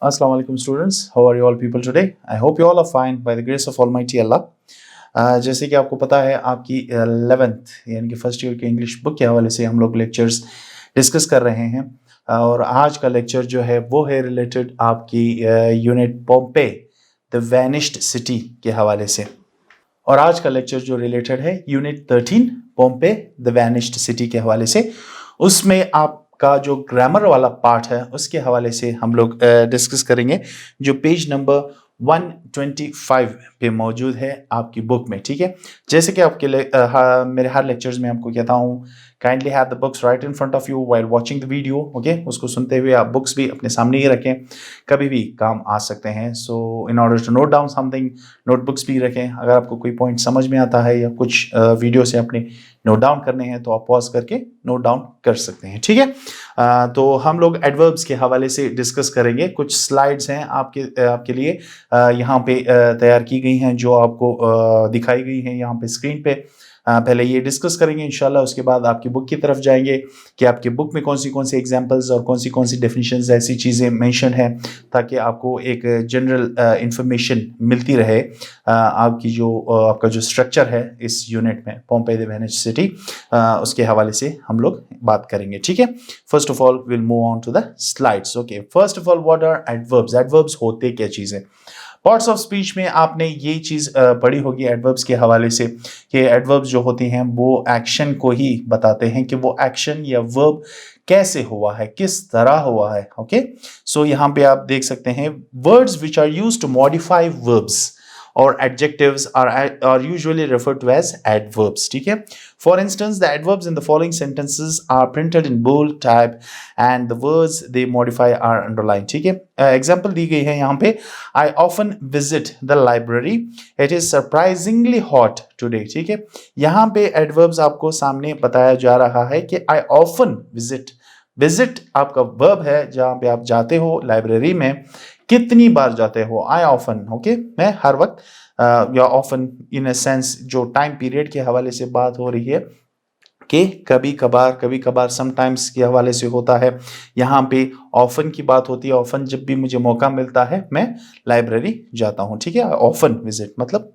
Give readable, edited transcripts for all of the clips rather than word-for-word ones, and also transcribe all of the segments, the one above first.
Assalamu alaikum students, how are you all people today? I hope you all are fine by the grace of Almighty Allah. जैसे कि आपको पता है आपकी 11th यानी कि फर्स्ट ईयर के इंग्लिश बुक के हवाले से हम लोग लेक्चर्स डिस्कस कर रहे हैं और आज का लेक्चर जो है वो है रिलेटेड आपकी यूनिट पोम्पे द वैनिश्ड सिटी के हवाले से। और आज का लेक्चर जो रिलेटेड है यूनिट 13 पोम्पे द वैनिश्ड सिटी के हवाले से, उसमें आपका जो ग्रामर वाला पार्ट है उसके हवाले से हम लोग डिस्कस करेंगे जो पेज नंबर 125 पे मौजूद है आपकी बुक में। ठीक है, जैसे कि आपके मेरे हर लेक्चर्स में आपको कहता हूँ kindly have the books right in front of you while watching the video. Okay, उसको सुनते हुए आप बुक्स भी अपने सामने ही रखें, कभी भी काम आ सकते हैं। So in order to note down something, notebooks भी रखें। अगर आपको कोई पॉइंट समझ में आता है या कुछ वीडियो से अपने नोट डाउन करने हैं तो आप पॉज करके नोट डाउन कर सकते हैं। ठीक है, तो हम लोग एडवर्ब्स के हवाले से डिस्कस करेंगे। कुछ स्लाइड्स हैं आपके लिए यहाँ पे तैयार की गई हैं जो आपको दिखाई गई हैं यहाँ पे स्क्रीन पे। पहले ये डिस्कस करेंगे इंशाल्लाह, उसके बाद आपकी बुक की तरफ जाएंगे कि आपकी बुक में कौन सी एग्जांपल्स और कौन सी डेफिनेशंस ऐसी चीज़ें मेंशन हैं ताकि आपको एक जनरल इंफॉर्मेशन मिलती रहे। आपका जो स्ट्रक्चर है इस यूनिट में पोम्पेई द वैनिश्ड सिटी, उसके हवाले से हम लोग बात करेंगे। ठीक है, first of all will move on to the slides. Okay, first of all what are adverbs? Adverbs होते क्या चीज़ें? पार्ट्स ऑफ स्पीच में आपने ये चीज़ पढ़ी होगी एडवर्ब्स के हवाले से कि एडवर्ब्स जो होते हैं वो एक्शन को ही बताते हैं कि वो एक्शन या वर्ब कैसे हुआ है, किस तरह हुआ है। ओके, सो यहाँ पे आप देख सकते हैं words which are used to modify verbs or adjectives are usually referred to as adverbs. ठीक है, for instance the adverbs in the following sentences are printed in bold type and the words they modify are underlined. ठीक है, example दी गई है यहाँ पे I often visit the library, it is surprisingly hot today. ठीक है, यहाँ पे adverbs आपको सामने बताया जा रहा है कि I often visit आपका वर्ब है जहाँ पे आप जाते हो लाइब्रेरी में, कितनी बार जाते हो? I often. ओके, मैं हर वक्त या ऑफन इन अ सेंस जो टाइम पीरियड के हवाले से बात हो रही है कि कभी कभार समटाइम्स के हवाले से होता है। यहाँ पे ऑफन की बात होती है, ऑफन जब भी मुझे मौका मिलता है मैं लाइब्रेरी जाता हूँ। ठीक है, ऑफन विजिट मतलब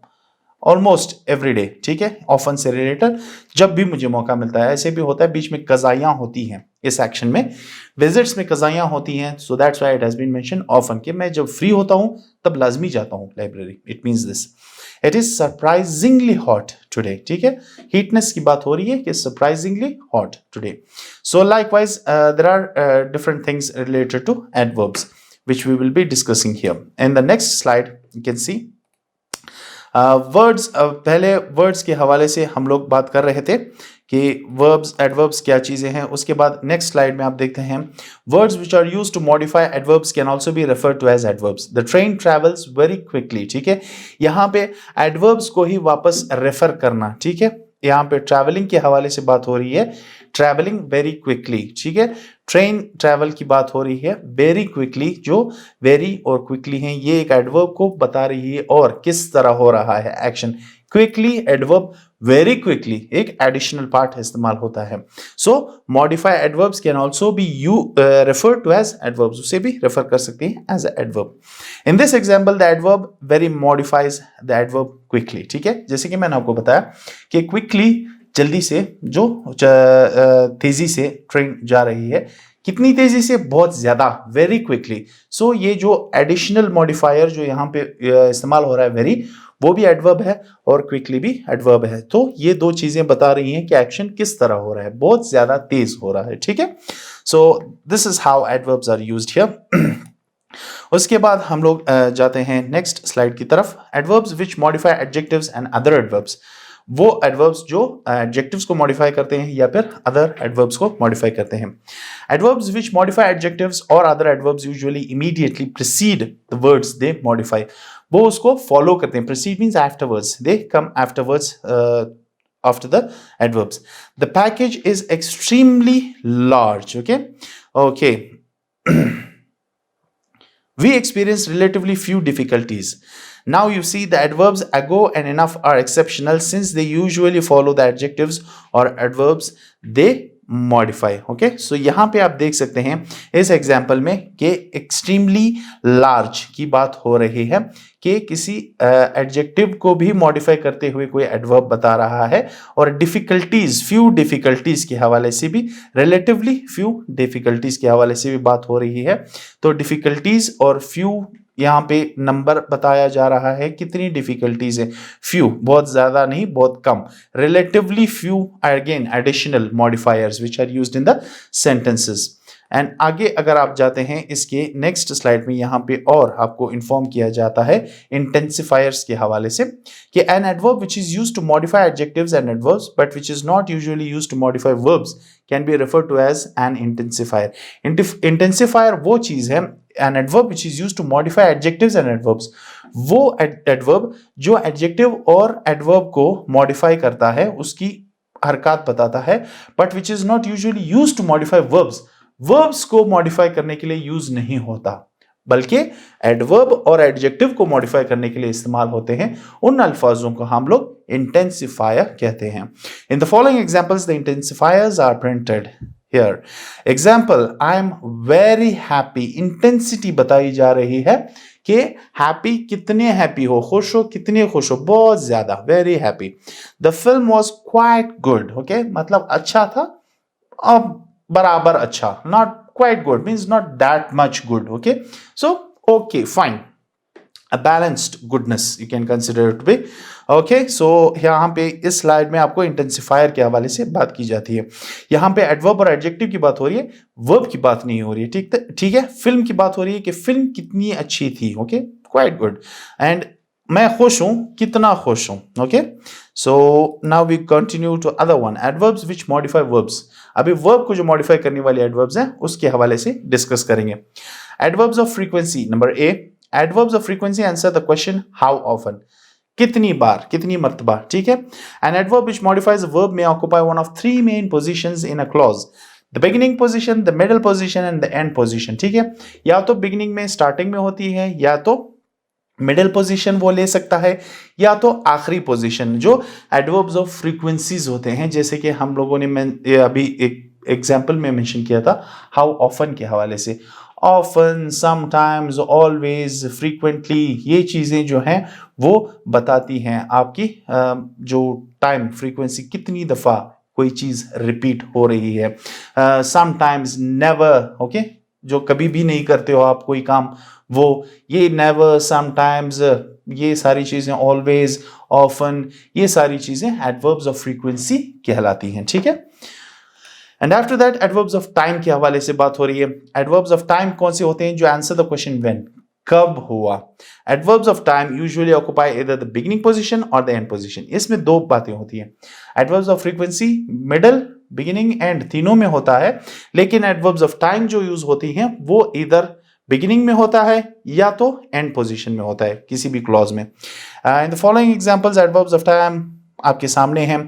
ऑलमोस्ट एवरी डे। ठीक है, ऑफन से रिलेटेड जब भी मुझे मौका मिलता है। ऐसे भी होता है बीच में कज़ायां होती हैं इस एक्शन में, विजिट्स में कज़ायां होती हैं, so that's why it has been mention often कि मैं जब फ्री होता हूं तब लाजमी जाता हूं library. It means this, it is surprisingly hot today. ठीक है, हीटनेस की बात हो रही है कि surprisingly hot today. So likewise there are different things related to adverbs which we will be discussing here. In the next slide you can see words. पहले words के हवाले से हम लोग बात कर रहे थे कि वर्ब्स एडवर्ब्स क्या चीज़ें हैं। उसके बाद नेक्स्ट स्लाइड में आप देखते हैं words which are used to modify adverbs can also be referred to as adverbs. The train travels very quickly. ठीक है, यहाँ पे एडवर्ब्स को ही वापस रेफर करना। ठीक है, यहाँ पे ट्रैवलिंग के हवाले से बात हो रही है, ट्रैवलिंग वेरी क्विकली। ठीक है, ट्रेन ट्रैवल की बात हो रही है, वेरी क्विकली जो वेरी और क्विकली हैं ये एक एडवर्ब को बता रही है और किस तरह हो रहा है action. Quickly adverb, very quickly एक एडिशनल पार्ट इस्तेमाल होता है। So modify adverbs can also be refer to as adverbs, उसे भी रेफर कर सकते हैं as adverb. In this example the adverb very modifies the adverb quickly. ठीक है, जैसे कि मैंने आपको बताया कि क्विकली जल्दी से, जो तेजी से ट्रेन जा रही है, कितनी तेजी से? बहुत ज्यादा, वेरी क्विकली। सो ये जो एडिशनल मॉडिफायर जो यहाँ पे इस्तेमाल हो रहा है वेरी, वो भी एडवर्ब है और क्विकली भी एडवर्ब है। तो ये दो चीजें बता रही हैं कि एक्शन किस तरह हो रहा है, बहुत ज्यादा तेज हो रहा है। ठीक है, so this is how adverbs are used here. उसके बाद हम लोग जाते हैं नेक्स्ट स्लाइड की तरफ। Adverbs which modify adjectives and other adverbs, वो एडवर्ब्स जो एडजेक्टिव्स को मॉडिफाई करते हैं या फिर अदर एडवर्ब्स को मॉडिफाई करते हैं। एडवर्ब्स विच मॉडिफाई एडजेक्टिव्स और other adverbs usually immediately preceded the words they modify, वो उसको फॉलो करते हैं। Preceded means afterwards, they come afterwards after the adverbs. The package is extremely large. Okay. We experience relatively few difficulties. Now you see the adverbs ago and enough are exceptional since they usually follow the adjectives or adverbs they modify. Okay, so यहाँ पे आप देख सकते हैं इस example में कि extremely large की बात हो रही है कि किसी एडजेक्टिव को भी मॉडिफाई करते हुए कोई एडवर्ब बता रहा है, और डिफिकल्टीज, फ्यू डिफिकल्टीज के हवाले से भी, रिलेटिवली फ्यू डिफिकल्टीज के हवाले से भी बात हो रही है। तो डिफिकल्टीज और फ्यू, यहाँ पे नंबर बताया जा रहा है कितनी डिफिकल्टीज है, फ्यू, बहुत ज्यादा नहीं, बहुत कम, relatively few, again additional modifiers which are used in the sentences. And आगे अगर आप जाते हैं इसके नेक्स्ट स्लाइड में, यहाँ पे और आपको इन्फॉर्म किया जाता है इंटेंसिफायर्स के हवाले से कि an adverb which is used to modify adjectives and adverbs but which is not usually used to modify verbs can be referred to as an intensifier. Intensifier वो चीज है, an adverb which is used to modify adjectives and adverbs, वो adverb जो adjective और adverb को modify करता है, उसकी हरकत बताता है, but which is not usually used to modify verbs, verbs को modify करने के लिए use नहीं होता, बल्कि adverb और adjective को modify करने के लिए इस्तेमाल होते हैं। उन अल्फाजों को हम लोग intensifier कहते हैं। In the following examples the intensifiers are printed here. Example, I am very happy. Intensity बताई जा रही है कि happy कितने happy हो, खुश हो कितने खुश हो, बहुत ज्यादा, very happy. The film was quite good. Okay, मतलब अच्छा था, अब बराबर अच्छा, not quite good means not that much good. Okay, so okay, fine. A balanced goodness you can consider it to be. Okay, so यहाँ पे इस slide में आपको इंटेंसिफायर के हवाले से बात की जाती है। यहाँ पे एडवर्ब और एडजेक्टिव की बात हो रही है, वर्ब की बात नहीं हो रही है। ठीक है, फिल्म की बात हो रही है कि फिल्म कितनी अच्छी थी। Okay, quite good. एंड मैं खुश हूं, कितना खुश हूं। Okay, so now we continue to other one, adverbs which modify verbs. अभी वर्ब को जो मॉडिफाई करने वाले एडवर्ब्स हैं उसके हवाले से डिस्कस करेंगे। Adverbs of frequency, number A, adverbs of frequency answer the question how often, कितनी बार, कितनी मर्तबा। ठीक है, an adverb which modifies a verb may occupy one of three main positions in a clause, the beginning position, the middle position and the end position। ठीक है, या तो beginning में, starting में होती है, या तो मिडिल पोजीशन वो ले सकता है, या तो आखिरी पोजीशन। जो एडवर्ब्स ऑफ फ्रीक्वेंसीज होते हैं, जैसे कि हम लोगों ने अभी एक एग्जांपल में मेंशन किया था हाउ ऑफन के हवाले से, ऑफन, समटाइम्स, ऑलवेज, फ्रीक्वेंटली, ये चीजें जो हैं वो बताती हैं आपकी जो टाइम, फ्रीक्वेंसी, कितनी दफा कोई चीज रिपीट हो रही है। समटाइम्स, नेवर, ओके, जो कभी भी नहीं करते हो आप कोई काम, वो, ये नेवर, समटाइम्स, ये सारी चीजें, ऑलवेज, ऑफन, ये सारी चीजें एडवर्ब्स ऑफ फ्रीक्वेंसी कहलाती हैं। ठीक है, and after that adverbs of time के हवाले से बात हो रही है। एडवर्ब्स ऑफ टाइम कौन से होते हैं? जो आंसर द क्वेश्चन व्हेन, कब हुआ। Adverbs of time usually occupy either the beginning position और द एंड पोजीशन। इसमें दो बातें होती हैं, adverbs of frequency middle, beginning, and तीनों में होता है, लेकिन एडवर्ब्स ऑफ टाइम जो यूज होती हैं वो इधर बिगिनिंग में होता है या तो एंड पोजीशन में होता है किसी भी क्लॉज में। In the following examples adverbs of time आपके सामने हैं।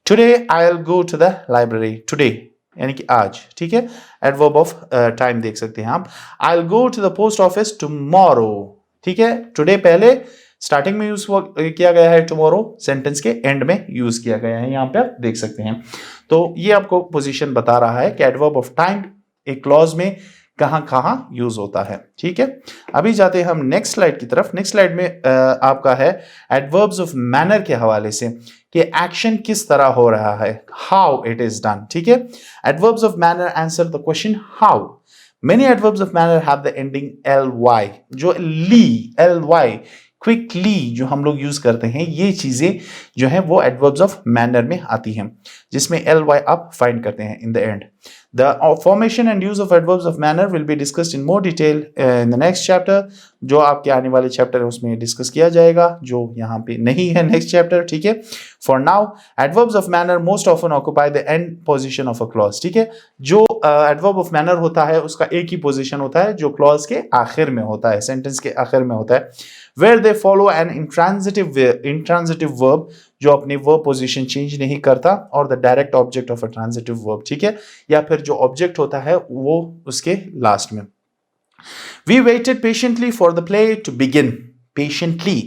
Today I will go to the library, today यानी कि आज। ठीक है, एडवर्ब ऑफ टाइम देख सकते हैं आप। I will go to the post office tomorrow. ठीक है, टुडे पहले स्टार्टिंग में यूज किया गया है, टुमारो सेंटेंस के एंड में यूज किया गया है, यहां पे आप देख सकते हैं। तो ये आपको पोजीशन बता रहा है कि एडवर्ब ऑफ टाइम एक क्लॉज में कहां कहां यूज होता है। ठीक है, अभी जाते हैं हम नेक्स्ट स्लाइड की तरफ। नेक्स्ट स्लाइड में आपका है एडवर्ब्स ऑफ मैनर के हवाले से कि एक्शन किस तरह हो रहा है, हाउ इट इज डन। ठीक है, adverbs of manner answer the question how. Many adverbs of manner have the ending ly, जो ly, क्विकली जो हम लोग यूज करते हैं, ये चीजें जो हैं वो एडवर्ब्स ऑफ मैनर में आती हैं, जिसमें ly आप फाइंड करते हैं in the end. The formation and use of adverbs of manner will be discussed in more detail in the next chapter। जो आपके आने वाले चैप्टर है उसमें डिस्कस किया जाएगा, जो यहाँ पे नहीं है नेक्स्ट चैप्टर। ठीक है, for now adverbs of manner most often occupy the end position of a clause. ठीक है, जो एडवर्ब ऑफ मैनर होता है उसका एक ही पोजीशन होता है जो क्लॉज के आखिर में होता है, सेंटेंस के आखिर में होता है। where they follow an intransitive verb जो अपनी वर्ब पोजीशन चेंज नहीं करता, और the direct object of a transitive verb. ठीक है, या फिर जो ऑब्जेक्ट होता है वो उसके लास्ट में। We waited patiently for the play to begin। patiently,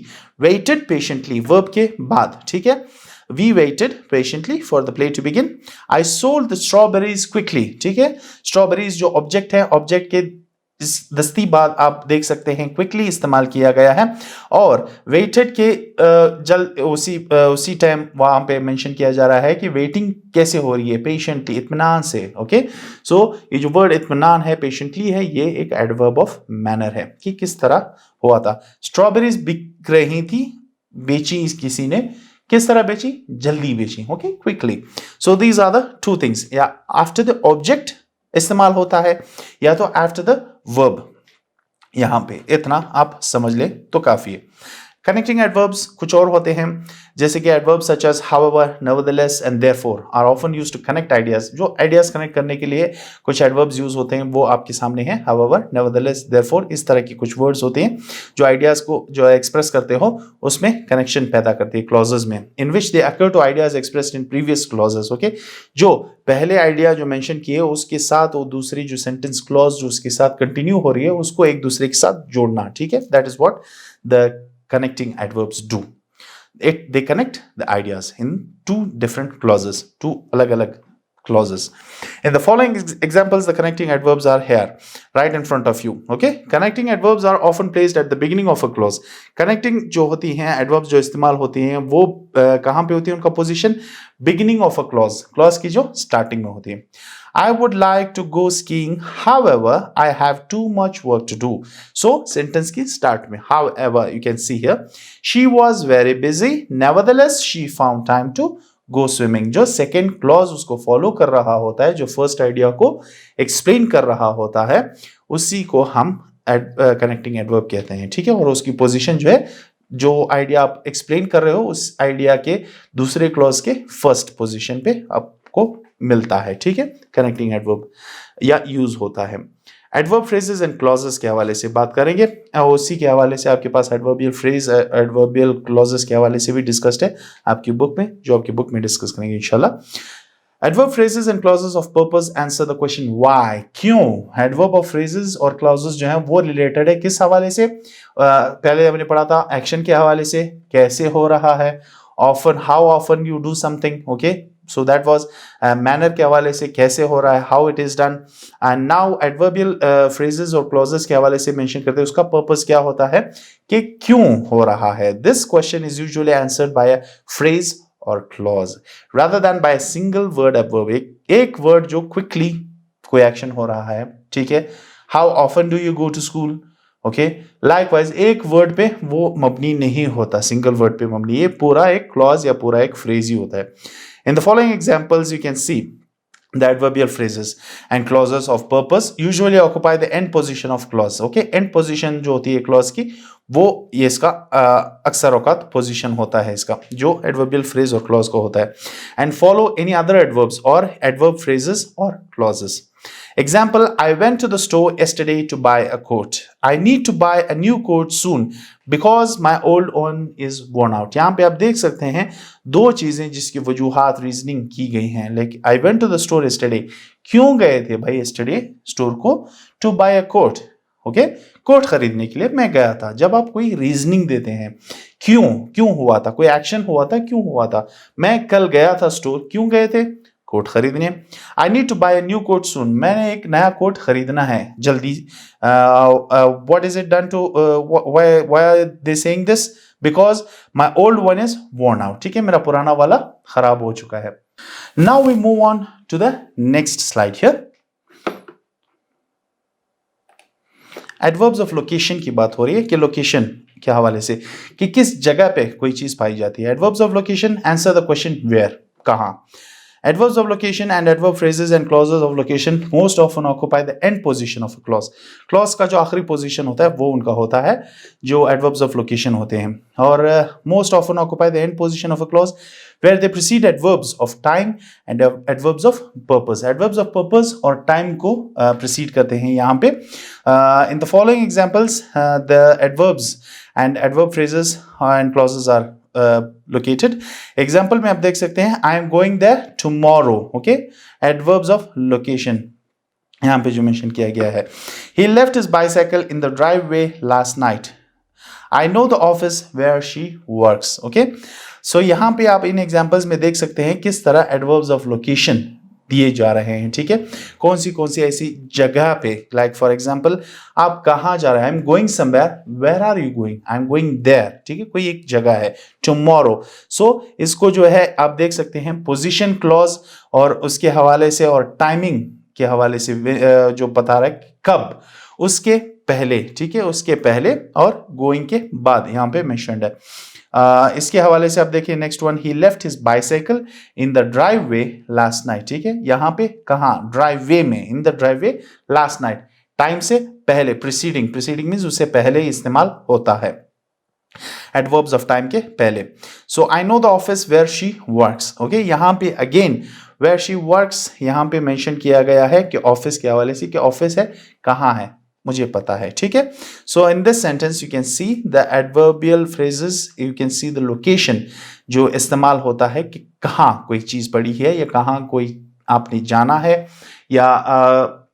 waited patiently, verb के बाद। ठीक है, We waited patiently for the play to begin. I sold the strawberries quickly. ठीक है, strawberries जो object है, object के इस दस्ती बाद आप देख सकते हैं quickly इस्तेमाल किया गया है, और waited के जल्द उसी टाइम वहां पे मेंशन किया जा रहा है कि वेटिंग कैसे हो रही है, पेशेंटली, इत्मीनान से. ओके, सो ये जो वर्ड इत्मीनान है, पेशेंटली है, ये एक एडवर्ब ऑफ मैनर है कि किस तरह हुआ था. स्ट्रॉबेरीज बिक रही थी, बेची किसी ने, किस तरह बेची, जल्दी बेची. Okay, quickly. So these are the two things. या आफ्टर द ऑब्जेक्ट इस्तेमाल होता है, या तो आफ्टर द वर्ब. यहां पे इतना आप समझ ले तो काफी है. कनेक्टिंग एडवर्ब्स कुछ और होते हैं, जैसे कि adverbs such as however, nevertheless and therefore are often used to connect ideas. जो आइडियाज कनेक्ट करने के लिए कुछ एडवर्ब्स यूज होते हैं वो आपके सामने हैं. हाउएवर, नेवरदलेस, देयरफॉर, इस तरह की कुछ वर्ड्स होते हैं जो आइडियाज को जो एक्सप्रेस करते हो उसमें कनेक्शन पैदा करते हैं क्लॉजेज में. In which they occur to ideas expressed in previous clauses. Okay, जो पहले आइडिया जो मेंशन किए उसके साथ वो दूसरी जो सेंटेंस क्लॉज जो उसके साथ कंटिन्यू हो रही है उसको एक दूसरे के साथ जोड़ना. ठीक है, that is what the connecting adverbs do. They connect the ideas in two different clauses, two alag clauses. In the following examples, the connecting adverbs are here, right in front of you. Okay, connecting adverbs are often placed at the beginning of a clause. Connecting जो होती हैं adverbs जो इस्तेमाल होती हैं वो कहाँ पे होती है उनका position? Beginning of a clause, clause की जो starting में होती है. I would like to go skiing, however, I have too much work to do. So, sentence की start में, however, you can see here, she was very busy, nevertheless, she found time to go swimming. जो second clause उसको follow कर रहा होता है, जो first idea को explain कर रहा होता है, उसी को हम connecting adverb कहते हैं. ठीक है, और उसकी position जो है, जो आइडिया आप एक्सप्लेन कर रहे हो उस आइडिया के दूसरे क्लॉज के फर्स्ट पोजीशन पे आपको मिलता है. ठीक है, कनेक्टिंग एडवर्ब या यूज होता है. एडवर्ब फ्रेजेस एंड क्लॉजेस के हवाले से बात करेंगे, और उसी के हवाले से आपके पास एडवर्बियल फ्रेज, एडवर्बियल क्लॉजेस के हवाले से भी डिस्कस्ड है आपकी बुक में, जो आपकी बुक में डिस्कस करेंगे इंशाल्लाह. Adverb phrases and clauses of purpose answer the question why. क्यों? Adverb of phrases और clauses जो हैं वो related है किस हवाले से? पहले हमने पढ़ा था एक्शन के हवाले से, कैसे हो रहा है, often, how often you do something. Okay, so that was manner के हवाले से, कैसे हो रहा है, how it is done. And now adverbial phrases और clauses के हवाले से mention करते हैं उसका purpose क्या होता है कि क्यों हो रहा है. This question is usually answered by a phrase और clause rather than by a single word adverb. एक word जो quickly कोई action हो रहा है. ठीक है, how often do you go to school? Okay, likewise एक word पे वो मबनी नहीं होता, single word पे मबनी, ये पूरा एक clause या पूरा एक phrase ही होता है. In the following examples you can see the adverbial phrases and clauses of purpose usually occupy the end position of clause. Okay, end position जो होती है clause की वो ये इसका अक्सर औकात पोजीशन होता है इसका, जो एडवर्बियल फ्रेज और क्लॉज को होता है. And follow any other adverbs और एडवर्ब फ्रेजेस और clauses. Example, I went to the store yesterday to buy a coat. I need to buy a new coat soon because my old one is worn out. यहाँ पे आप देख सकते हैं दो चीजें जिसकी वजूहात रीजनिंग की गई हैं. Like I went to the store yesterday, क्यों गए थे भाई yesterday स्टोर को? To buy a coat. Okay, coat खरीदने के लिए मैं गया था. जब आप कोई रीजनिंग देते हैं, क्यों हुआ था, कोई एक्शन हुआ था, क्यों हुआ था, मैं कल गया था स्टोर, क्यों गए थे, कोट खरीदने. I need to buy a new coat soon, मैंने एक नया कोट खरीदना है जल्दी. What is it done to, why are they saying this? Because my old one is worn out. ठीक है, मेरा पुराना वाला खराब हो चुका है. Now we move on to the next slide here. Adverbs of location की बात हो रही है कि लोकेशन के हवाले से कि किस जगह पे कोई चीज पाई जाती है. Adverbs of location answer the question where, कहां. Adverbs of location and adverb phrases and clauses of location most often occupy the end position of a clause. Clause का जो आखिरी position होता है वो उनका होता है जो adverbs of location होते हैं, और most often occupy the end position of a clause where they precede adverbs of time and adverbs of purpose. Adverbs of purpose और time को precede करते हैं यहाँ पे. In the following examples, the adverbs and adverb phrases and clauses are located. Example में आप देख सकते हैं I am going there tomorrow. Okay, adverbs of location यहाँ पे जो मेंशन किया गया है. He left his bicycle in the driveway last night. I know the office where she works. Okay, so यहाँ पे आप इन एग्जाम्पल्स में देख सकते हैं किस तरह एडवर्ब्स ऑफ लोकेशन दिए जा रहे हैं। ठीक है, कौन सी ऐसी जगह पे, लाइक फॉर एग्जाम्पल आप कहाँ जा रहे हैं, I am going somewhere, where are you going, I am going there. ठीक है, कोई एक जगह है, टुमारो। सो इसको जो है आप देख सकते हैं पोजीशन क्लॉज और उसके हवाले से और टाइमिंग के हवाले से जो बता रहा है कब, उसके पहले। ठीक है, उसके पहले और गोइंग के बाद यहाँ पे मेंशन्ड है। इसके हवाले से आप देखिए next one, he left his bicycle in the driveway last night. ठीक है, यहाँ पे कहाँ, ड्राइववे में, in the driveway last night, time से पहले, प्रीसीडिंग, प्रीसीडिंग मींस उससे पहले इस्तेमाल होता है, एडवर्ब्स ऑफ टाइम के पहले। So I know the office where she works. Okay, यहाँ पे अगेन वेयर शी वर्क्स यहाँ पे मेंशन किया गया है कि ऑफिस के हवाले से, कि ऑफिस है, कहाँ है, मुझे पता है। ठीक है, so in this sentence you can see the adverbial phrases, you can see the location जो इस्तेमाल होता है कि कहाँ कोई चीज पड़ी है, या कहाँ कोई आपने जाना है, या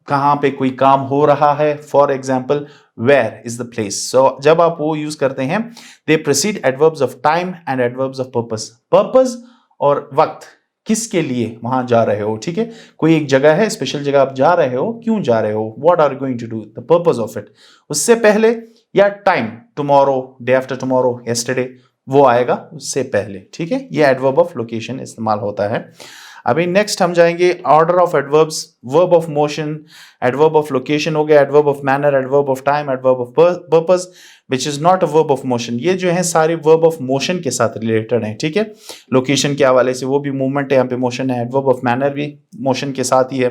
कहाँ पे कोई काम हो रहा है। For example where is the place. So जब आप वो यूज करते हैं, they precede adverbs of time and adverbs of purpose. Purpose और वक्त, किसके लिए वहां जा रहे हो। ठीक है, कोई एक जगह है, स्पेशल जगह आप जा रहे हो, क्यों जा रहे हो, what are going to do, the purpose of it, उससे पहले, या time, tomorrow, day after tomorrow, yesterday, वो आएगा उससे पहले। ठीक है, ये एडवर्ब ऑफ लोकेशन इस्तेमाल होता है। अभी नेक्स्ट हम जाएंगे order of adverbs, verb of motion, adverb of location हो गया, adverb of manner, adverb of time, adverb of purpose which is not a verb of motion. ये जो है सारे वर्ब ऑफ मोशन के साथ रिलेटेड है। ठीक है, लोकेशन के हवाले से वो भी मूवमेंट है, यहाँ पे मोशन है। एडवर्ब ऑफ मैनर भी मोशन के साथ ही है,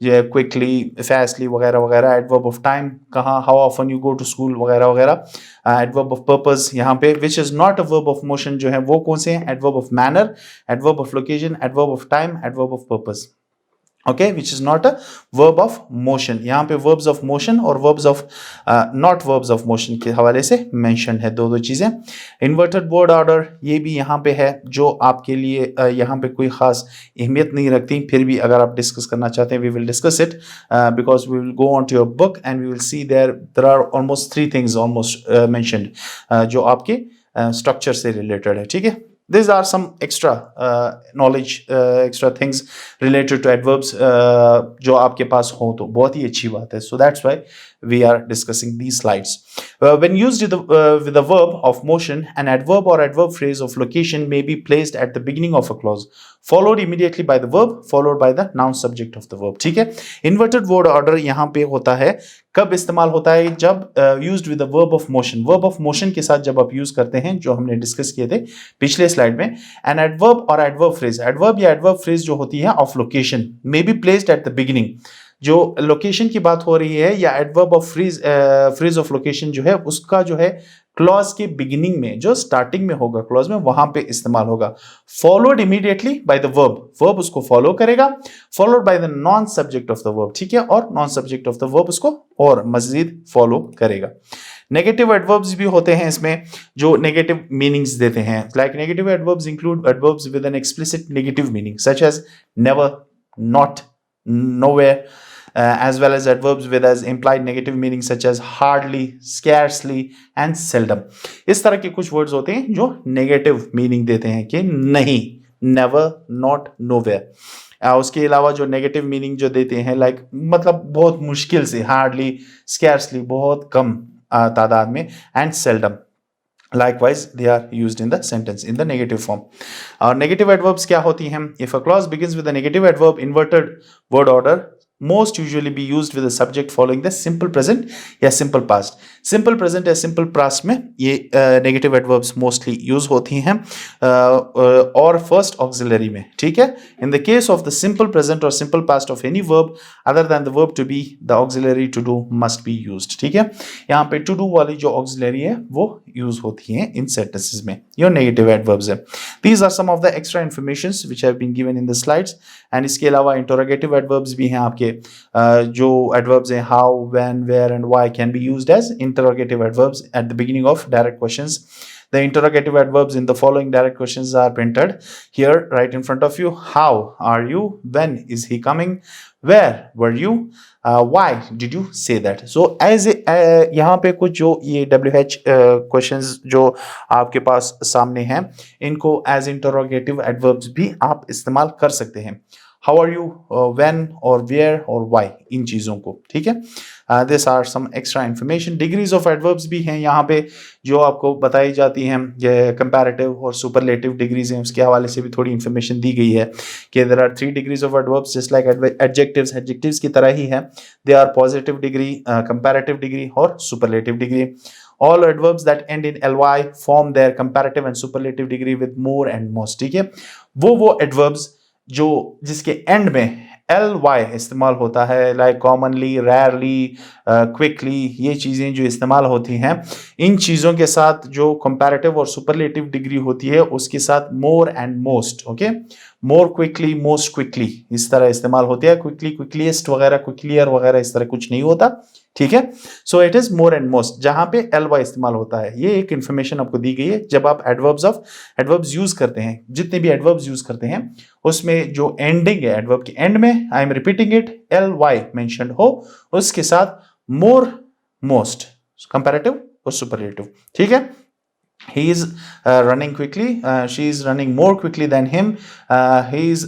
जो क्विकली, फास्टली वगैरह वगैरह। एडवर्ब ऑफ टाइम, कहाँ, how often you go to school वगैरह वगैरह। एडवर्ब ऑफ पर्पस यहाँ पे which is not a verb of motion जो है वो कौन से हैं, adverb of manner, adverb of location, adverb of time, adverb of purpose. Okay, which is not a verb of motion. यहाँ पे वर्ब्स ऑफ मोशन और verbs of not verbs of motion के हवाले से मेंशन है, दो चीजें। इन्वर्टेड वर्ड ऑर्डर, ये भी यहाँ पे है, जो आपके लिए यहाँ पे कोई खास अहमियत नहीं रखती, फिर भी अगर आप डिस्कस करना चाहते हैं, we will discuss it because we will go on to your book and we will see there are almost 3 things almost mentioned जो आपके स्ट्रक्चर से रिलेटेड है। ठीक है, these are some extra knowledge, extra things related to adverbs जो आपके पास हो तो बहुत ही अच्छी बात है। So that's why we are discussing these slides. When used with the verb of motion, an adverb or adverb phrase of location may be placed at the beginning of a clause, followed immediately by the verb, followed by the noun subject of the verb. ठीक है, inverted word order यहाँ पे होता है, कब इस्तेमाल होता है, जब used with the verb of motion, verb of motion के साथ जब आप यूज करते हैं, जो हमने डिस्कस किए थे पिछले स्लाइड में। an adverb or adverb phrase, adverb या adverb phrase जो होती है of location may be placed at the beginning, जो लोकेशन की बात हो रही है, या adverb of phrase of location जो है उसका जो है क्लॉज के बिगिनिंग में, जो स्टार्टिंग में होगा क्लॉज में, वहां पे इस्तेमाल होगा। Followed immediately by the verb, verb उसको फॉलो करेगा, followed by the non subject of the verb. ठीक है, और non subject of the verb उसको और मजीद फॉलो करेगा। नेगेटिव एडवर्ब्स भी होते हैं इसमें, जो नेगेटिव मीनिंग्स देते हैं। Like negative adverbs include adverbs with an explicit negative meaning such as never, not, nowhere, as well as adverbs with as implied negative meaning such as hardly, scarcely and seldom. इस तरह के कुछ words होते हैं जो negative meaning देते हैं कि नहीं, never, not, nowhere। उसके अलावा जो नेगेटिव मीनिंग जो देते हैं, लाइक मतलब बहुत मुश्किल से, हार्डली, स्कैर्सली बहुत कम तादाद में, and seldom likewise they are used in the sentence in the negative form. Negative adverbs क्या होती हैं? If a clause begins with a negative adverb, inverted word order most usually be used with a subject following the simple present या simple past. Simple present या simple past में ये negative adverbs mostly use होती हैं और first auxiliary में। ठीक है, in the case of the simple present or simple past of any verb other than the verb to be, the auxiliary to do must be used. ठीक है, यहाँ पे to do वाली जो auxiliary है वो use होती हैं इन sentences में, your negative adverbs है। These are some of the extra informations which have been given in the slides, and इसके अलावा interrogative adverbs भी हैं आपके, जो adverbs हैं how, when, where and why can be used as interrogative adverbs at the beginning of direct questions, The interrogative adverbs in the following direct questions are printed here right in front of you. How are you? When is he coming? Where were you? Why did you say that? So as यहाँ पे कुछ जो ये WH questions जो आपके पास सामने हैं, इनको as interrogative adverbs भी आप इस्तेमाल कर सकते हैं. How are you, when और where और why, इन चीज़ों को. ठीक है. These are some extra information. Degrees of adverbs भी हैं यहाँ पे जो आपको बताई जाती हैं. ये comparative और superlative degrees हैं, उसके हवाले से भी थोड़ी information दी गई है कि there are 3 degrees of adverbs just like adjectives. Adjectives की तरह ही है. They are positive degree, comparative degree और superlative degree. All adverbs that end in ly form their comparative and superlative degree with more and most. ठीक है. वो adverbs जो जिसके and में ly इस्तेमाल होता है, लाइक कॉमनली, रेयरली, क्विकली, ये चीज़ें जो इस्तेमाल होती हैं, इन चीज़ों के साथ जो कंपैरेटिव और सुपरलेटिव डिग्री होती है उसके साथ more and most. Okay. More quickly, most quickly, इस तरह इस्तेमाल होती है. क्विकली, क्विकलीस्ट वगैरह, क्विकलियर वगैरह इस तरह कुछ नहीं होता. ठीक है. So it is more and most जहां पे ly इस्तेमाल होता है. ये एक इंफॉर्मेशन आपको दी गई है. जब आप एडवर्ब्स यूज करते हैं, जितने भी एडवर्ब्स यूज करते हैं, उसमें जो एंडिंग है एडवर्ब के एंड में, I am repeating it, ly mentioned हो, उसके साथ मोर, मोस्ट, कंपैरेटिव और सुपरलेटिव. ठीक है. He is running quickly. She is running more quickly than him. He is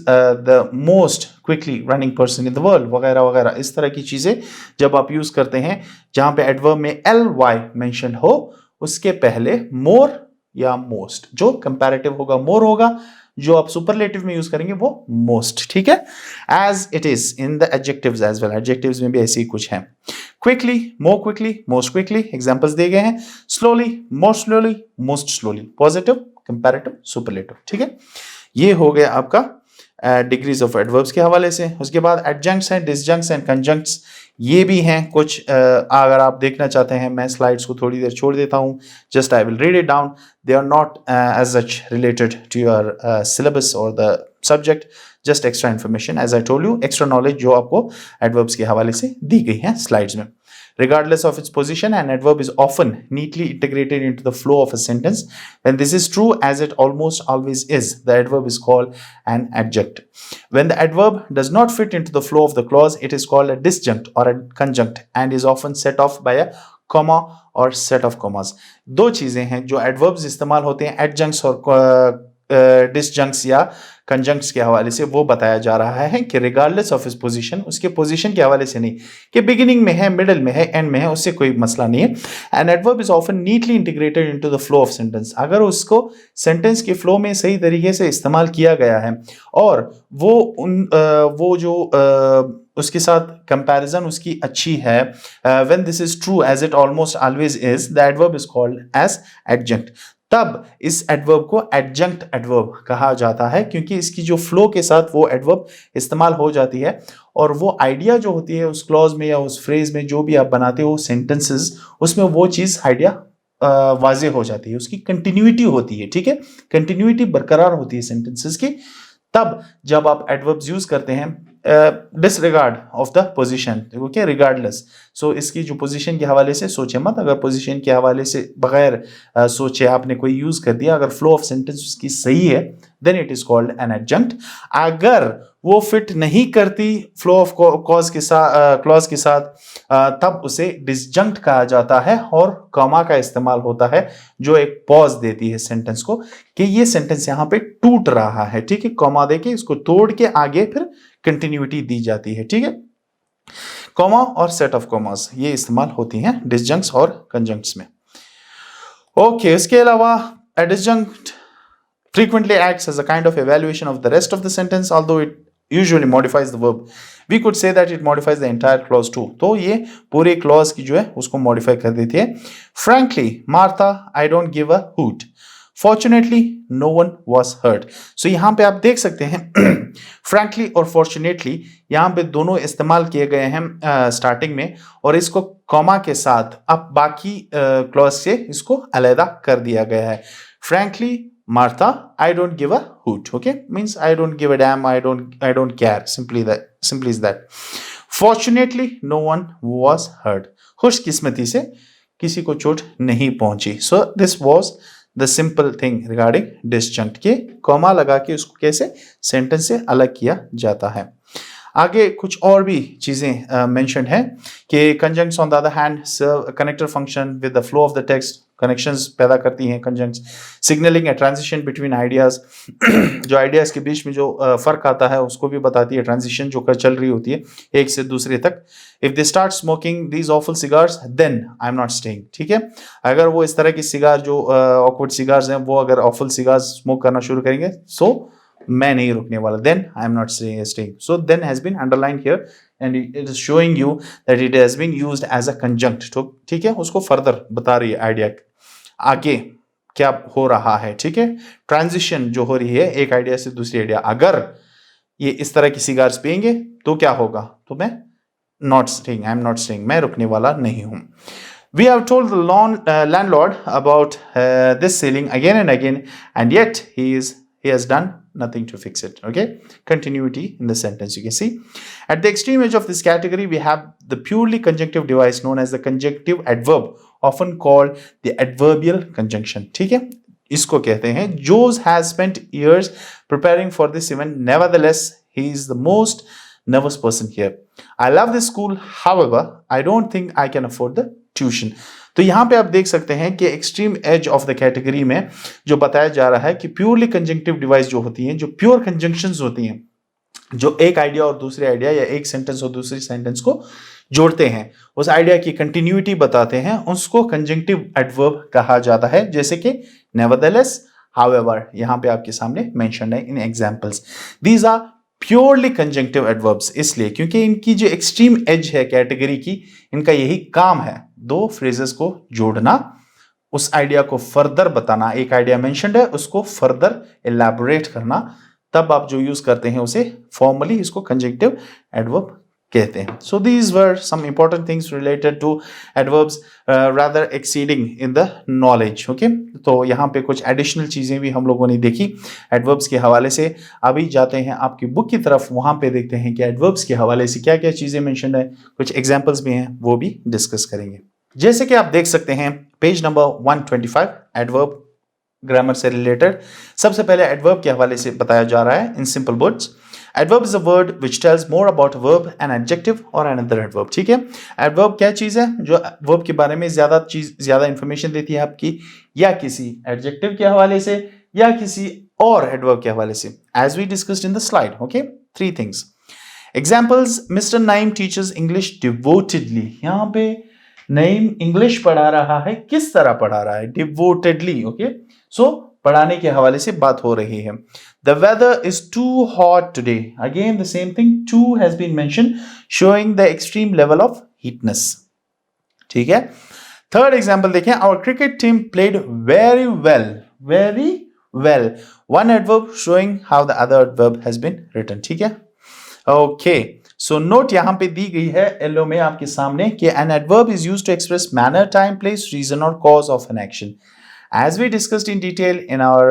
the most quickly running person in the world. वगैरह वगैरह इस तरह की चीजें जब आप यूज करते हैं जहां पे एडवर्ब में ly मेंशन हो, उसके पहले more या most. जो कंपैरेटिव होगा more होगा, जो आप सुपरलेटिव में यूज करेंगे वो most. ठीक है. As it is in the adjectives as well. Adjectives में भी ऐसे ही कुछ है. Quickly, more quickly, most quickly. Examples दिए गए हैं. Slowly, more slowly, most slowly. Positive, comparative, superlative. ठीक है. ये हो गया आपका डिग्रीज ऑफ एडवर्ब्स के हवाले से. उसके बाद एडजंक्ट्स हैं, डिसजंक्ट्स एंड कंजंक्ट्स, ये भी हैं कुछ. अगर आप देखना चाहते हैं, मैं स्लाइड्स को थोड़ी देर छोड़ देता हूँ. Just I will read it down. They are not as such related to your syllabus और the subject. Just extra information, as I told you, extra knowledge जो आपको एडवर्ब्स के हवाले से दी गई है स्लाइड्स में. Regardless of its position, an adverb is often neatly integrated into the flow of a sentence. When this is true, as it almost always is, the adverb is called an adjunct. When the adverb does not fit into the flow of the clause, it is called a disjunct or a conjunct and is often set off by a comma or set of commas. दो चीजें हैं जो adverbs इस्तेमाल होते हैं adjuncts और disjuncts या कंजंक्ट्स के हवाले से. वो बताया जा रहा है कि रिगार्डलेस ऑफ इस पोजीशन, उसके पोजीशन के हवाले से नहीं कि बिगिनिंग में है, मिडिल में है, एंड में है, उससे कोई मसला नहीं है. An adverb is often neatly integrated into the flow of sentence. अगर उसको सेंटेंस के फ्लो में सही तरीके से इस्तेमाल किया गया है और वो जो उसके साथ कंपैरिजन उसकी अच्छी है, when this is true as it almost always is, the adverb is called as adjunct. तब इस एडवर्ब को एडजंक्ट एडवर्ब कहा जाता है क्योंकि इसकी जो फ्लो के साथ वो एडवर्ब इस्तेमाल हो जाती है और वो आइडिया जो होती है उस क्लॉज में या उस फ्रेज में जो भी आप बनाते हो सेंटेंसेस, उसमें वो चीज आइडिया वाजे हो जाती है, उसकी कंटिन्यूटी होती है. ठीक है. कंटिन्यूटी बरकरार होती है सेंटेंसेस की. तब जब आप एडवर्ब्स यूज करते हैं disregard of the position, okay, regardless. So इसकी जो पोजीशन के हवाले से सोचे मत. अगर पोजीशन के हवाले से बगैर सोचे आपने कोई यूज कर दिया, अगर फ्लो ऑफ सेंटेंस उसकी सही है, then it is called an adjunct. अगर वो फिट नहीं करती फ्लो ऑफ क्लॉज के साथ, तब उसे डिसजंक्ट कहा जाता है और कॉमा का इस्तेमाल होता है जो एक पॉज देती है सेंटेंस को कि ये सेंटेंस यहाँ पे टूट रहा है. ठीक है. कॉमा देके इसको तोड़ के आगे फिर कंटिन्यूटी दी जाती है. ठीक है. कॉमा और सेट ऑफ कॉमास ये इस्तेमाल होती हैं डिसजंक्ट्स और कंजंक्ट्स में. ओके. इसके अलावा a disjunct frequently acts as a kind of evaluation of the rest of the sentence, although it usually modifies the verb. We could say that it modifies the entire clause too. तो ये पूरे clause की जो है उसको modify कर देती है. Frankly, Martha, I don't give a hoot. Fortunately, no one was hurt. So यहाँ पे आप देख सकते हैं frankly और fortunately यहाँ पे दोनों इस्तेमाल किए गए हैं स्टार्टिंग में और इसको कॉमा के साथ अब बाकी क्लॉज से इसको अलग कर दिया गया है. Frankly, Martha, I don't give a hoot. Okay, means I don't give a damn. I don't care. Simply is that. Fortunately, no one was hurt. खुशकिस्मती से किसी को चोट नहीं पहुंची. So this was the simple thing regarding disjunct के comma लगा के उसको कैसे सेंटेंस से अलग किया जाता है। आगे कुछ और भी चीजें मेंशन है कि conjuncts on the other hand serve connector function with the flow of the text, connections पैदा करती हैं conjuncts, signalling a transition between ideas जो आइडियाज के बीच में जो फर्क आता है उसको भी बताती है, ट्रांजिशन जो चल रही होती है एक से दूसरे तक। If they start smoking these awful cigars then I am not staying, ठीक है, अगर वो इस तरह की सिगार जो ऑकवर्ड सिगार्स हैं वो अगर ऑफुल सिगार्स स्मोक करना शुरू करेंगे सो मैं नहीं रुकने वाला, then I am not staying. So then has been underlined here and it is showing you that it has been used as a conjunct. तो ठीक है, उसको फर्दर बता रही है आइडिया आगे क्या हो रहा है, ठीक है, ट्रांजिशन जो हो रही है एक आइडिया से दूसरी आइडिया। अगर ये इस तरह की सिगार्स पियेंगे तो क्या होगा, तो मैं not staying, I am not staying, मैं रुकने वाला नहीं हूं। We have told the landlord about this ceiling again and again and yet he has done nothing to fix it. Okay, continuity in the sentence you can see. At the extreme edge of this category we have the purely conjunctive device known as the conjunctive adverb, often called the adverbial conjunction. ठीक है, इसको कहते हैं Jose has spent years preparing for this event, nevertheless he is the most nervous person here. I love this school, however I don't think I can afford the tuition. तो यहां पे आप देख सकते हैं कि extreme edge of the category में जो बताया जा रहा है कि प्योरली कंजंक्टिव डिवाइस जो होती हैं, जो प्योर कंजंक्शंस होती हैं, जो एक आइडिया और दूसरे आइडिया या एक सेंटेंस और दूसरी सेंटेंस को जोड़ते हैं, उस आइडिया की कंटिन्यूटी बताते हैं, उसको कंजंक्टिव एडवर्ब कहा जाता है, जैसे कि नेवरदलेस, हाउएवर, यहां पे आपके सामने मेंशन है in examples. These are purely conjunctive adverbs, इसलिए क्योंकि इनकी जो एक्सट्रीम एज है कैटेगरी की, इनका यही काम है, दो फ्रेजेस को जोड़ना, उस आइडिया को फर्दर बताना, एक आइडिया मेंशन्ड है उसको फर्दर एलैबोरेट करना, तब आप जो यूज करते हैं उसे फॉर्मली इसको कंजंक्टिव एडवर्ब कहते हैं। So these were some important things related to adverbs rather exceeding in the knowledge. Okay, तो यहाँ पे कुछ एडिशनल चीजें भी हम लोगों ने देखी एडवर्ब्स के हवाले से। अभी जाते हैं आपकी बुक की तरफ, वहां पे देखते हैं कि एडवर्ब्स के हवाले से क्या क्या चीजें मेंशन है, कुछ एग्जांपल्स भी हैं वो भी डिस्कस करेंगे। जैसे कि आप देख सकते हैं पेज नंबर 125 एडवर्ब ग्रामर से रिलेटेड। सबसे पहले एडवर्ब के हवाले से बताया जा रहा है in simple words. Adverb is a word which tells more about a verb, an adjective or another adverb. ठीक है, adverb क्या चीज है, जो verb के बारे में ज्यादा इंफॉर्मेशन देती है आपकी, या किसी adjective के हवाले से या किसी और adverb के हवाले से, as we discussed in the slide. Okay, three things. Examples: Mr. Naeem teaches English devotedly. यहाँ पे नईम इंग्लिश पढ़ा रहा है, किस तरह पढ़ा रहा है, devotedly. Okay, so पढ़ाने के हवाले से बात हो रही है। The weather is too hot today. Again the same thing, too has been mentioned, showing the extreme level of heatness. ठीक है, थर्ड एग्जाम्पल देखें, our cricket team played very well. Very well, one adverb showing how the other adverb has been written. ठीक है, okay, so note यहां पे दी गई है yellow में आपके सामने कि an adverb is used to express manner, time, place, reason or cause of an action. As we discussed in detail in our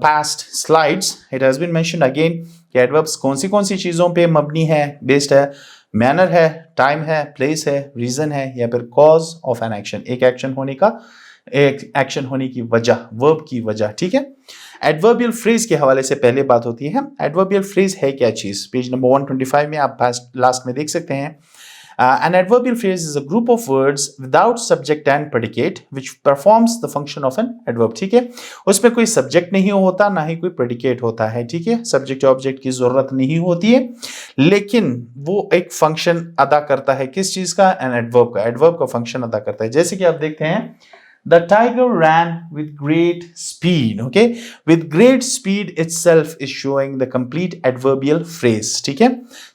past slides, it has been mentioned again कि adverbs कौन सी चीजों पे मबनी है, based है, manner है, time है, place है, reason है, या फिर कॉज ऑफ एन एक्शन, एक एक्शन होने की वजह, वर्ब की वजह। ठीक है, एडवर्बियल फ्रेज के हवाले से पहले बात होती है। एडवर्बियल फ्रेज है क्या चीज, पेज नंबर 125 में आप लास्ट में देख सकते हैं। An adverbial phrase is a group of words without subject and predicate which performs the function of an adverb. ठीक है, उसमें कोई सब्जेक्ट नहीं होता, ना ही कोई प्रेडिकेट होता है। ठीक है, सब्जेक्ट ऑब्जेक्ट की जरूरत नहीं होती है, लेकिन वो एक फंक्शन अदा करता है, किस चीज का, एन एडवर्ब का, एडवर्ब का फंक्शन अदा करता है। जैसे कि आप देखते हैं, The tiger ran with great speed. Okay, with great speed itself is showing the complete adverbial phrase. ठीक है,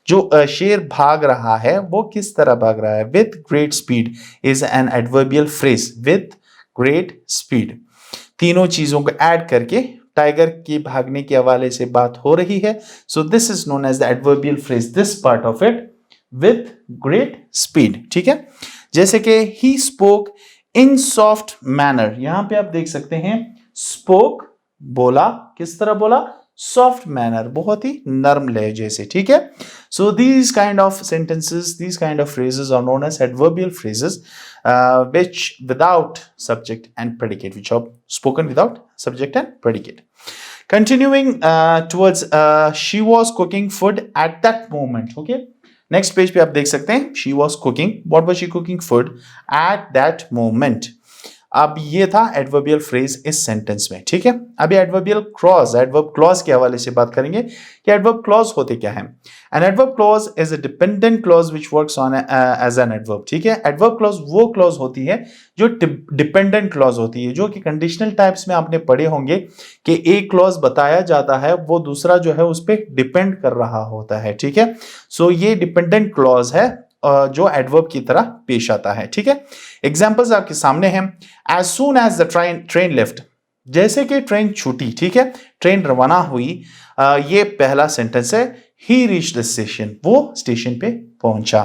जो शेर भाग रहा है वो किस तरह भाग रहा है, with great speed is an adverbial phrase. With great speed, तीनों चीजों को ऐड करके टाइगर के भागने के हवाले से बात हो रही है। So this is known as the adverbial phrase. This part of it, with great speed. ठीक है, जैसे कि he spoke in soft manner, यहां पे आप देख सकते हैं स्पोक, बोला, किस तरह बोला, सॉफ्ट मैनर, बहुत ही नर्म लहजे से, ठीक है। So these kind of sentences, these kind of phrases are known as adverbial phrases which without subject and predicate, which are spoken without subject and predicate. Continuing towards she was cooking food at that moment. Okay, next page पे आप देख सकते हैं she was cooking. What was she cooking? Food at that moment. अब ये था adverbial phrase इस sentence में, ठीक है। अभी एडवर्बियल क्लॉज, एडवर्ब क्लॉज के हवाले से बात करेंगे कि एडवर्ब क्लॉज होते क्या हैं। An adverb clause is a dependent clause which works on as an adverb, ठीक है। एडवर्ब क्लॉज वो क्लॉज होती है जो डिपेंडेंट क्लॉज होती है, जो कि कंडीशनल टाइप्स में आपने पढ़े होंगे कि एक क्लॉज बताया जाता है, वो दूसरा जो है उस पर डिपेंड कर रहा होता है, ठीक है। सो ये डिपेंडेंट क्लॉज है जो एडवर्ब की तरह पेश आता है, ठीक है। एग्जांपल्स आपके सामने हैं। As soon as the train left, जैसे कि ट्रेन छूटी, ठीक है, ट्रेन रवाना हुई, ये पहला सेंटेंस है। ही रीच्ड द स्टेशन, वो स्टेशन पे पहुंचा।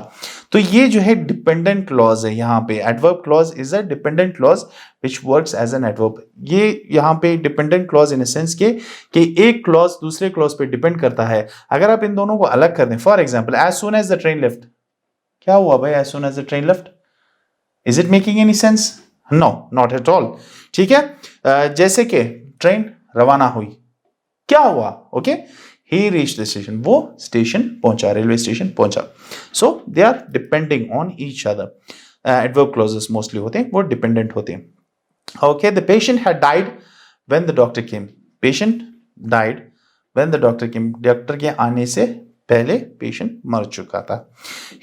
तो ये जो है डिपेंडेंट क्लॉज है यहाँ पे। Adverb clause is a dependent clause which works as an adverb. ये यहाँ पे डिपेंडेंट क्लॉज इन सेंस के कि एक क्लॉज दूसरे क्लॉज पे डिपेंड करता है। अगर आप इन दोनों को अलग कर दें, for example as soon as the train left, क्या हुआ भाई as soon as the train left? Is it making any sense? No, not at all, ठीक है। जैसे कि ट्रेन रवाना हुई, क्या हुआ? Okay, he reached the station, वो स्टेशन पहुंचा, रेलवे स्टेशन पहुंचा। So they are depending on each other. Adverb clauses mostly होते हैं वो डिपेंडेंट होते हैं। Okay, the patient had died when the doctor came, patient died when the doctor came, doctor के आने से पहले पेशेंट मर चुका था।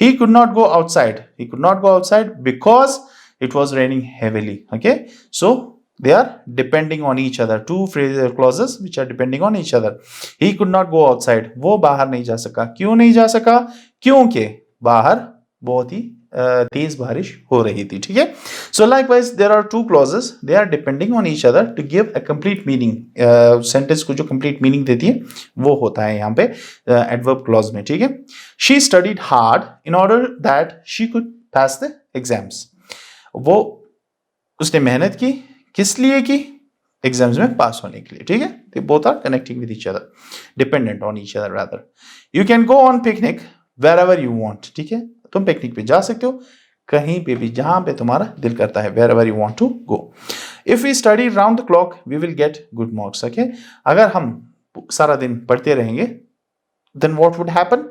He could not go outside. He could not go outside because it was raining heavily. Okay, so they are depending on each other. Two phrasal clauses which are depending on each other. He could not go outside. वो बाहर नहीं जा सका। क्यों नहीं जा सका? क्योंकि बाहर बहुत ही तेज बारिश हो रही थी, ठीक है। So likewise there are two clauses, they are depending on each other to give a complete meaning. Sentence को जो कंप्लीट मीनिंग देती है वो होता है यहाँ पे एडवर्ब क्लॉज में, ठीक है। She studied hard in order that she could pass the exams, वो उसने मेहनत की, किस लिए की? एग्जाम्स में पास होने के लिए, ठीक है। They both are connecting with each other, dependent on each other rather. You can go on picnic wherever you want, ठीक है, तुम पिकनिक पे जा सकते हो कहीं पे भी जहां पे तुम्हारा दिल करता है, wherever you want to go. If we study round the clock we will get good marks. Okay, अगर हम सारा दिन पढ़ते रहेंगे then what would happen?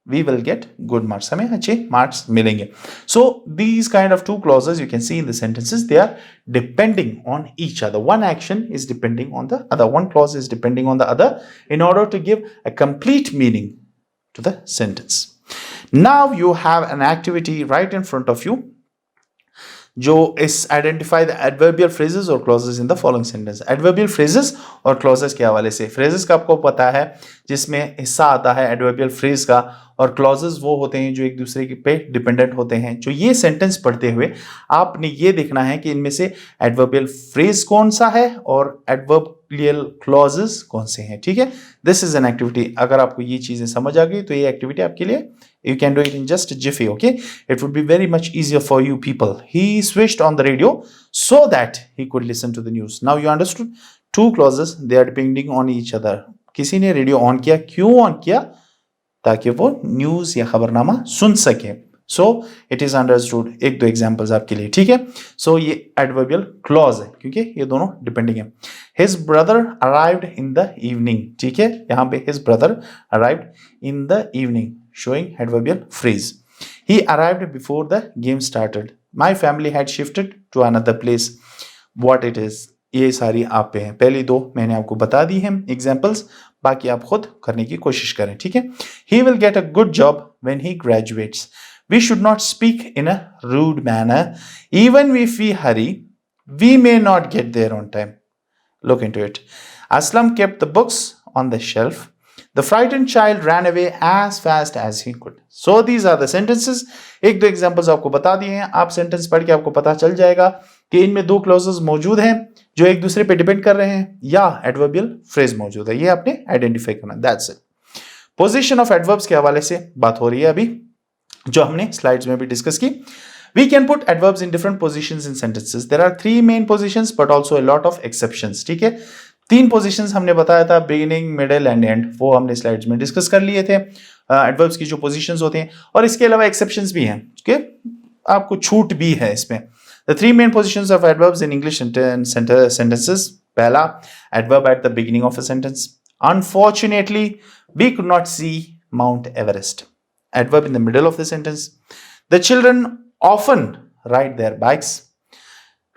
We will get good marks, हमें अच्छे मार्क्स मिलेंगे। So these kind of two clauses you can see in the sentences, they are depending on each other. One action is depending on the other, one clause is depending on the other in order to give a complete meaning to the sentence. Now you have an activity right in front of you जो is identify the adverbial phrases or clauses in the following sentence. Adverbial phrases और clauses के हवाले से, phrases का आपको पता है जिसमें हिस्सा आता है adverbial phrase का, और clauses वो होते हैं जो एक दूसरे के पे डिपेंडेंट होते हैं। जो ये सेंटेंस पढ़ते हुए आपने ये देखना है कि इनमें से adverbial phrase कौन सा है और adverbial clauses कौन से हैं, ठीक है। This is an activity. अगर आपको ये चीजें समझ आ गई तो ये एक्टिविटी आपके लिए, you can do it in just a jiffy. Okay, it would be very much easier for you people. He switched on the radio so that he could listen to the news. Now you understood two clauses, they are depending on each other. किसी ने radio on किया, क्यों on किया? ताकि वो news या खबरनामा सुन सके। So it is understood. एक दो एग्जांपल्स आपके लिए, ठीक है। सो ये एडवर्बियल क्लॉज है क्योंकि ये दोनों डिपेंडिंग है। His brother arrived in the evening, ठीक है, यहाँ पे his brother arrived in the evening, showing adverbial phrase. He arrived before the game started. My family had shifted to another place. What it is, ये सारी आप पे हैं। पहली दो मैंने आपको बता दी हैं एग्जाम्पल्स, बाकी आप खुद करने की कोशिश करें, ठीक है। He will get a good job when he graduates. We should not speak in a rude manner. Even if we hurry, we may not get there on time. Look into it. Aslam kept the books on the shelf. The frightened child ran away as fast as he could. So these are the sentences. एक दो examples आपको बता दिए हैं। आप sentence पढ़ के आपको पता चल जाएगा कि इनमें दो क्लॉजेस मौजूद हैं जो एक दूसरे पे डिपेंड कर रहे हैं या एडवर्बियल फ्रेज मौजूद है। ये आपने आइडेंटिफाई करना, that's it. Position of adverbs के हवाले से बात हो रही है अभी, जो हमने स्लाइड्स में भी डिस्कस की। We can put adverbs in different positions in sentences. There are three main positions but also a lot of exceptions, ठीक है। तीन पोजीशंस हमने बताया था, बिगिनिंग, मिडिल एंड एंड, वो हमने स्लाइड्स में डिस्कस कर लिए थे, एडवर्ब्स की जो पोजीशंस होते हैं, और इसके अलावा एक्सेप्शंस भी हैं, ठीक है, आपको छूट भी है इसमें। The three main positions of adverbs in English sentences. पहला, adverb at the beginning of a sentence. Unfortunately, we could not see Mount Everest. Adverb in the middle of the sentence. The children often ride their bikes.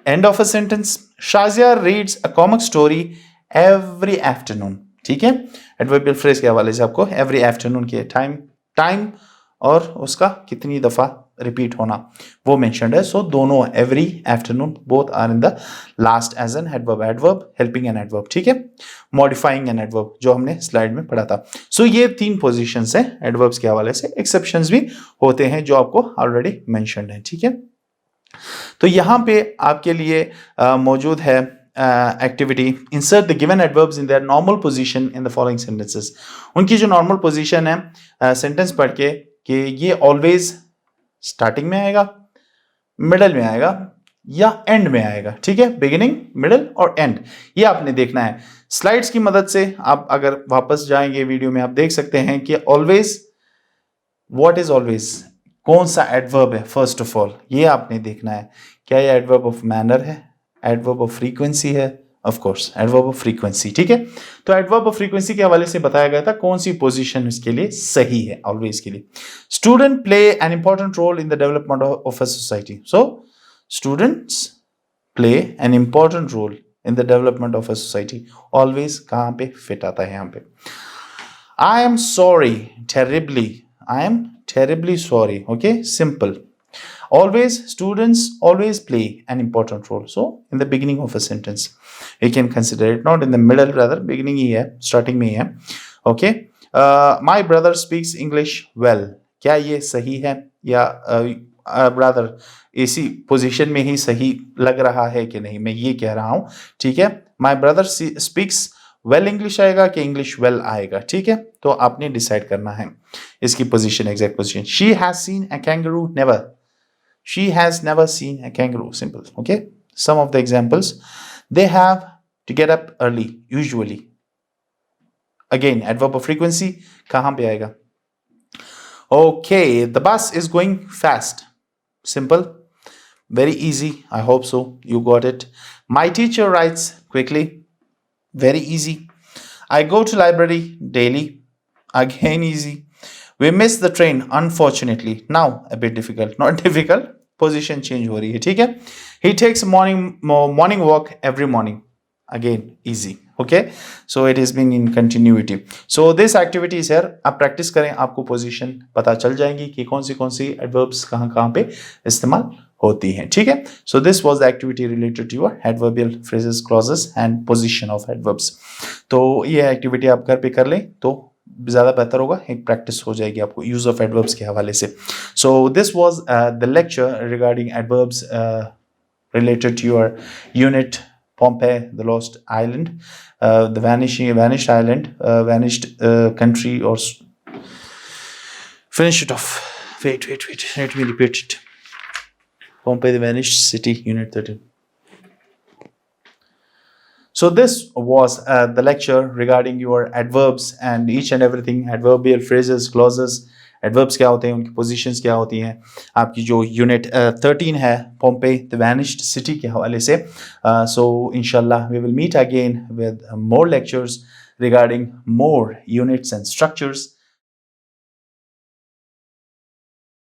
End of a sentence. Shazia reads a comic story every afternoon. ठीक है, adverbial phrase के हवाले से आपको every afternoon के time और उसका कितनी दफा रिपीट होना वो मेंशन्ड है। सो दोनों every afternoon both are in the last as an adverb, adverb helping an adverb, ठीक है, मॉडिफाइंग एन एडवर्ब जो हमने स्लाइड में पढ़ा था। सो ये तीन पोजीशंस हैं एडवर्ब्स के हवाले से। एक्सेप्शंस भी होते हैं जो आपको ऑलरेडी मेंशन्ड है, ठीक है। तो यहां पे आपके लिए मौजूद है activity, insert the given adverbs in their normal position in the following sentences. उनकी जो नॉर्मल पोजीशन है सेंटेंस पढ़ के कि ये ऑलवेज स्टार्टिंग में आएगा, मिडल में आएगा या एंड में आएगा, ठीक है, बिगिनिंग, मिडल और एंड, ये आपने देखना है। स्लाइड्स की मदद से आप अगर वापस जाएंगे वीडियो में आप देख सकते हैं कि ऑलवेज, व्हाट इज ऑलवेज, कौन सा एडवर्ब है फर्स्ट ऑफ ऑल, ये आपने देखना है। क्या ये एडवर्ब ऑफ मैनर है, एडवर्ब ऑफ फ्रीक्वेंसी है, of course adverb of frequency, ठीक है। तो एडवर्ब ऑफ फ्रीक्वेंसी के हवाले से बताया गया था कौन सी पोजीशन इसके लिए सही है ऑलवेज के लिए। Student play an important role in the development of a society. So students play an important role in the development of a society, always कहां पे फिट आता है यहां पे। I am sorry terribly, I am terribly sorry, okay, simple. Always, students always play an important role. So in the beginning of a sentence you can consider it, not in the middle, rather beginning ही है, starting में ही है, okay. My brother speaks English well. क्या ये सही है या rather इसी position में ही सही लग रहा है कि नहीं, मैं ये कह रहा हूं, ठीक है। My brother speaks well English आएगा कि इंग्लिश वेल आएगा, ठीक है, तो आपने डिसाइड करना है इसकी position, exact position. She has seen a kangaroo never, she has never seen a kangaroo, simple, okay. Some of the examples, they have to get up early usually, again adverb of frequency कहां पे आएगा, okay. The bus is going fast, simple, very easy, I hope so you got it. My teacher writes quickly, very easy. I go to library daily, again easy. We miss the train unfortunately, now a bit difficult, not difficult, position change हो रही है, ठीक है। He takes morning walk every morning, again easy, okay. So it has been in continuity. So this activity is here, आप practice करें, आपको position पता चल जाएंगी कि कौन सी एडवर्ब्स कहाँ पे इस्तेमाल होती हैं, ठीक है। So this was the activity related to your adverbial phrases, clauses and position of adverbs. तो ये एक्टिविटी आप घर पे कर लें तो ज़्यादा बेहतर होगा, एक प्रैक्टिस हो जाएगी आपको यूज ऑफ एडवर्ब्स के हवाले से। So this was the lecture regarding adverbs related to your unit Pompeii, the lost island, the vanished island, vanished country, or finish it off. Wait, let me repeat it. Pompeii, the vanished city, unit 13. So this was the lecture regarding your adverbs and each and everything, adverbial phrases, clauses, adverbs क्या होते हैं, उनकी positions क्या होती हैं, आपकी जो unit 13 है Pompeii, the vanished city के हवाले से। So inshallah we will meet again with more lectures regarding more units and structures.